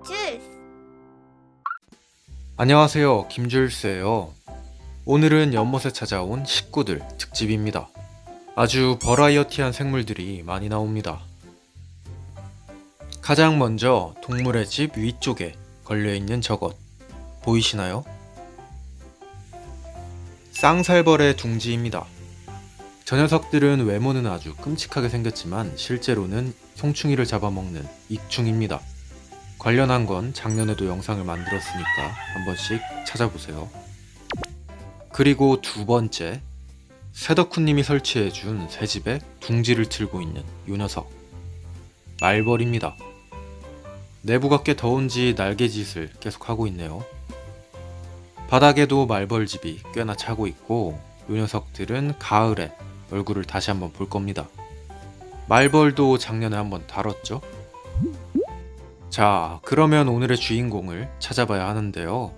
주스. 안녕하세요, 김주일스예요. 오늘은 연못에 찾아온 식구들 특집입니다. 아주 버라이어티한 생물들이 많이 나옵니다. 가장 먼저 동물의 집 위쪽에 걸려있는 저것 보이시나요? 쌍살벌의 둥지입니다. 저 녀석들은 외모는 아주 끔찍하게 생겼지만 실제로는 송충이를 잡아먹는 익충입니다. 관련한 건 작년에도 영상을 만들었으니까 한 번씩 찾아보세요. 그리고 두 번째, 새덕후님이 설치해준 새 집에 둥지를 틀고 있는 요 녀석 말벌입니다. 내부가 꽤 더운지 날개짓을 계속하고 있네요. 바닥에도 말벌집이 꽤나 차고 있고 요 녀석들은 가을에 얼굴을 다시 한번 볼 겁니다. 말벌도 작년에 한번 다뤘죠? 자, 그러면 오늘의 주인공을 찾아봐야 하는데요.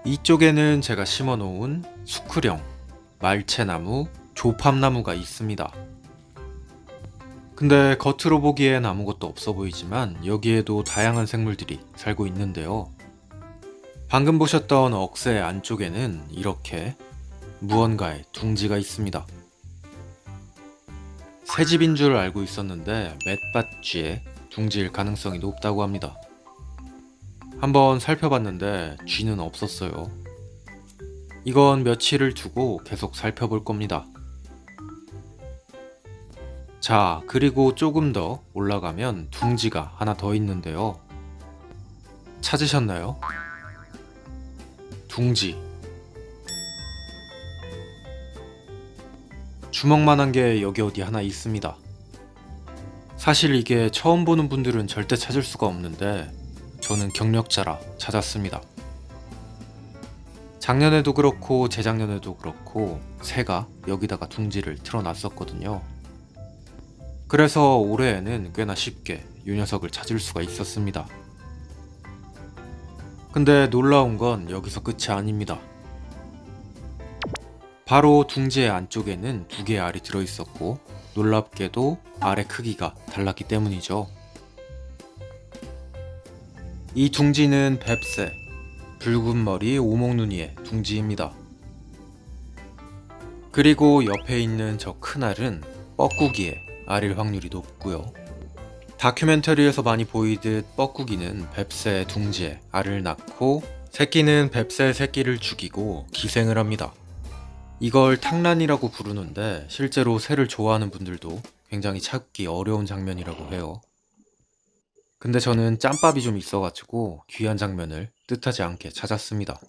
이쪽에는 제가 심어놓은 수크령, 말채나무, 조팝나무가 있습니다. 근데 겉으로 보기엔 아무것도 없어 보이지만 여기에도 다양한 생물들이 살고 있는데요. 방금 보셨던 억새 안쪽에는 이렇게 무언가의 둥지가 있습니다. 새집인 줄 알고 있었는데 맷밭쥐의 둥지일 가능성이 높다고 합니다. 한번 살펴봤는데 쥐는 없었어요. 이건 며칠을 두고 계속 살펴볼 겁니다. 자, 그리고 조금 더 올라가면 둥지가 하나 더 있는데요. 찾으셨나요? 둥지. 주먹만한 게 여기 어디 하나 있습니다. 사실 이게 처음 보는 분들은 절대 찾을 수가 없는데 저는 경력자라 찾았습니다. 작년에도 그렇고 재작년에도 그렇고 새가 여기다가 둥지를 틀어놨었거든요. 그래서 올해에는 꽤나 쉽게 이 녀석을 찾을 수가 있었습니다. 근데 놀라운 건 여기서 끝이 아닙니다. 바로 둥지의 안쪽에는 두 개의 알이 들어있었고 놀랍게도 알의 크기가 달랐기 때문이죠. 이 둥지는 뱁새, 붉은 머리 오목눈이의 둥지입니다. 그리고 옆에 있는 저 큰 알은 뻐꾸기의 알일 확률이 높고요. 다큐멘터리에서 많이 보이듯 뻐꾸기는 뱁새 둥지에 알을 낳고 새끼는 뱁새 새끼를 죽이고 기생을 합니다. 이걸 탕란이라고 부르는데 실제로 새를 좋아하는 분들도 굉장히 찾기 어려운 장면이라고 해요. 근데 저는 짬밥이 좀 있어가지고 귀한 장면을 뜻하지 않게 찾았습니다.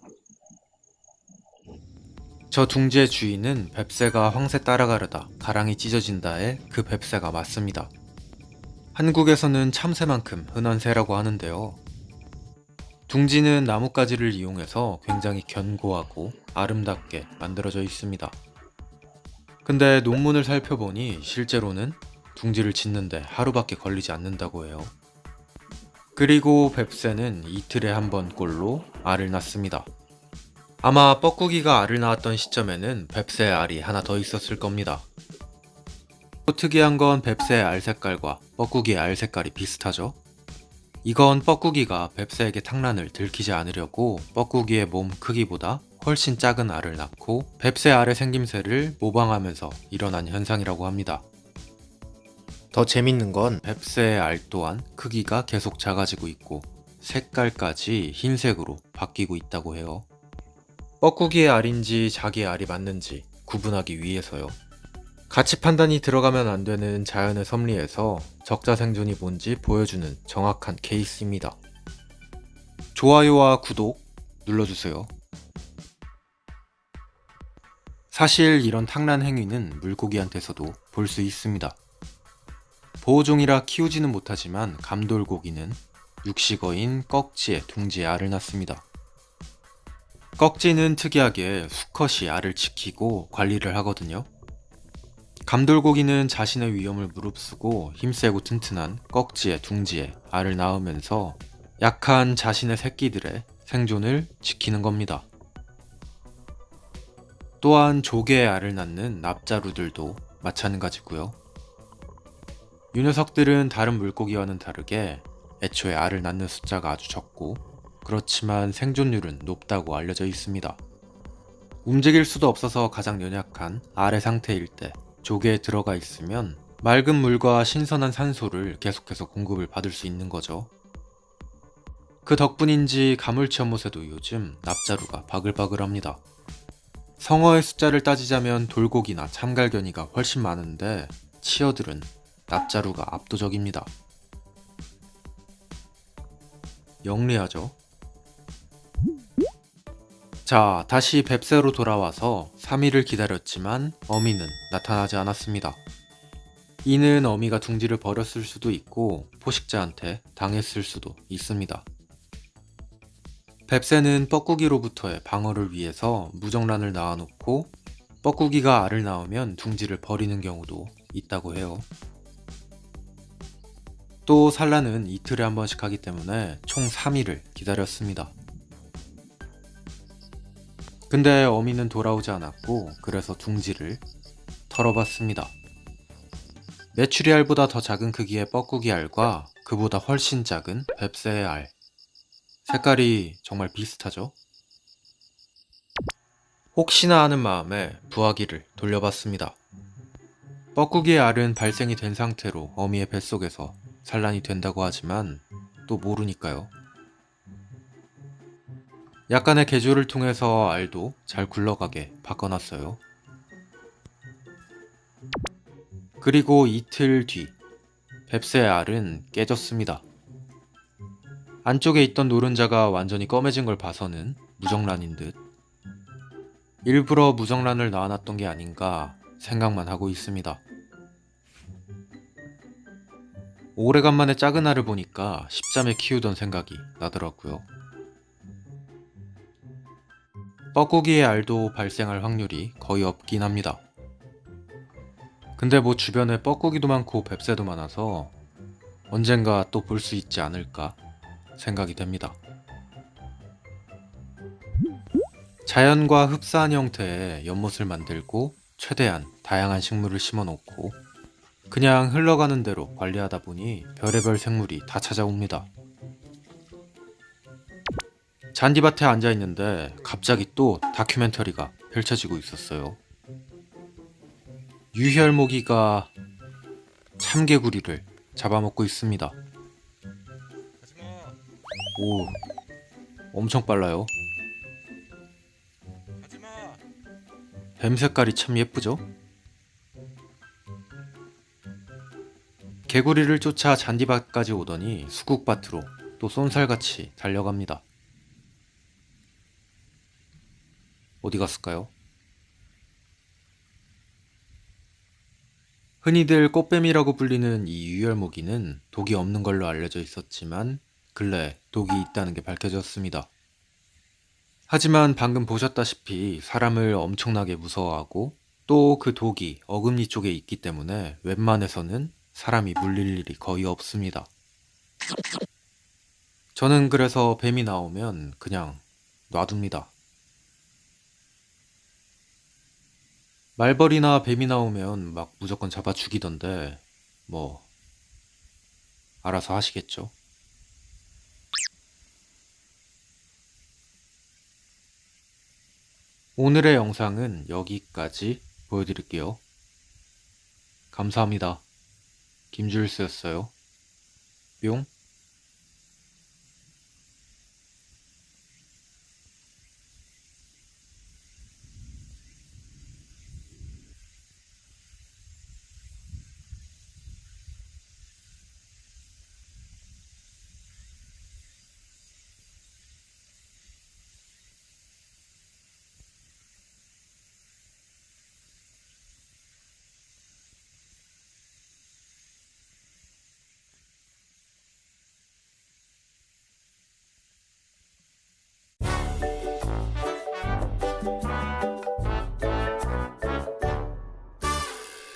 저 둥지의 주인은 뱁새가 황새 따라가려다 가랑이 찢어진다에 그 뱁새가 맞습니다. 한국에서는 참새만큼 흔한 새라고 하는데요. 둥지는 나뭇가지를 이용해서 굉장히 견고하고 아름답게 만들어져 있습니다. 근데 논문을 살펴보니 실제로는 둥지를 짓는데 하루밖에 걸리지 않는다고 해요. 그리고 뱁새는 이틀에 한 번꼴로 알을 낳습니다. 아마 뻐꾸기가 알을 낳았던 시점에는 뱁새의 알이 하나 더 있었을 겁니다. 또 특이한 건 뱁새의 알 색깔과 뻐꾸기의 알 색깔이 비슷하죠? 이건 뻐꾸기가 뱁새에게 탕란을 들키지 않으려고 뻐꾸기의 몸 크기보다 훨씬 작은 알을 낳고 뱁새 알의 생김새를 모방하면서 일어난 현상이라고 합니다. 더 재밌는 건 뱁새의 알 또한 크기가 계속 작아지고 있고 색깔까지 흰색으로 바뀌고 있다고 해요. 뻐꾸기의 알인지 자기의 알이 맞는지 구분하기 위해서요. 가치 판단이 들어가면 안 되는 자연의 섭리에서 적자 생존이 뭔지 보여주는 정확한 케이스입니다. 좋아요와 구독 눌러주세요. 사실 이런 탕란 행위는 물고기한테서도 볼 수 있습니다. 보호종이라 키우지는 못하지만 감돌고기는 육식어인 꺽지의 둥지에 알을 낳습니다. 꺽지는 특이하게 수컷이 알을 지키고 관리를 하거든요. 감돌고기는 자신의 위험을 무릅쓰고 힘세고 튼튼한 꺽지의 둥지에 알을 낳으면서 약한 자신의 새끼들의 생존을 지키는 겁니다. 또한 조개의 알을 낳는 납자루들도 마찬가지고요. 이 녀석들은 다른 물고기와는 다르게 애초에 알을 낳는 숫자가 아주 적고, 그렇지만 생존율은 높다고 알려져 있습니다. 움직일 수도 없어서 가장 연약한 알의 상태일 때 조개에 들어가 있으면 맑은 물과 신선한 산소를 계속해서 공급을 받을 수 있는 거죠. 그 덕분인지 가물치 연못에도 요즘 납자루가 바글바글합니다. 성어의 숫자를 따지자면 돌고기나 참갈견이가 훨씬 많은데 치어들은 납자루가 압도적입니다. 영리하죠. 자, 다시 뱁새로 돌아와서 3일을 기다렸지만 어미는 나타나지 않았습니다. 이는 어미가 둥지를 버렸을 수도 있고 포식자한테 당했을 수도 있습니다. 뱁새는 뻐꾸기로부터의 방어를 위해서 무정란을 낳아놓고 뻐꾸기가 알을 낳으면 둥지를 버리는 경우도 있다고 해요. 또 산란은 이틀에 한 번씩 하기 때문에 총 3일을 기다렸습니다. 근데 어미는 돌아오지 않았고 그래서 둥지를 털어봤습니다. 메추리 알보다 더 작은 크기의 뻐꾸기 알과 그보다 훨씬 작은 뱁새의 알. 색깔이 정말 비슷하죠? 혹시나 하는 마음에 부화기를 돌려봤습니다. 뻐꾸기의 알은 발생이 된 상태로 어미의 뱃속에서 산란이 된다고 하지만 또 모르니까요. 약간의 개조를 통해서 알도 잘 굴러가게 바꿔놨어요. 그리고 이틀 뒤 뱁새의 알은 깨졌습니다. 안쪽에 있던 노른자가 완전히 검해진 걸 봐서는 무정란인 듯 일부러 무정란을 낳아놨던 게 아닌가 생각만 하고 있습니다. 오래간만에 작은 알을 보니까 십자매 키우던 생각이 나더라고요. 뻐꾸기의 알도 발생할 확률이 거의 없긴 합니다. 근데 뭐 주변에 뻐꾸기도 많고 뱁새도 많아서 언젠가 또 볼 수 있지 않을까 생각이 됩니다. 자연과 흡사한 형태의 연못을 만들고 최대한 다양한 식물을 심어놓고 그냥 흘러가는 대로 관리하다 보니 별의별 생물이 다 찾아옵니다. 잔디밭에 앉아있는데 갑자기 또 다큐멘터리가 펼쳐지고 있었어요. 유혈모기가 참개구리를 잡아먹고 있습니다. 오, 엄청 빨라요. 뱀 색깔이 참 예쁘죠? 개구리를 쫓아 잔디밭까지 오더니 수국밭으로 또 쏜살같이 달려갑니다. 어디 갔을까요? 흔히들 꽃뱀이라고 불리는 이 유혈모기는 독이 없는 걸로 알려져 있었지만 근래 독이 있다는 게 밝혀졌습니다. 하지만 방금 보셨다시피 사람을 엄청나게 무서워하고 또 그 독이 어금니 쪽에 있기 때문에 웬만해서는 사람이 물릴 일이 거의 없습니다. 저는 그래서 뱀이 나오면 그냥 놔둡니다. 말벌이나 뱀이 나오면 막 무조건 잡아 죽이던데 뭐 알아서 하시겠죠. 오늘의 영상은 여기까지 보여드릴게요. 감사합니다. 김주일스였어요. 뿅.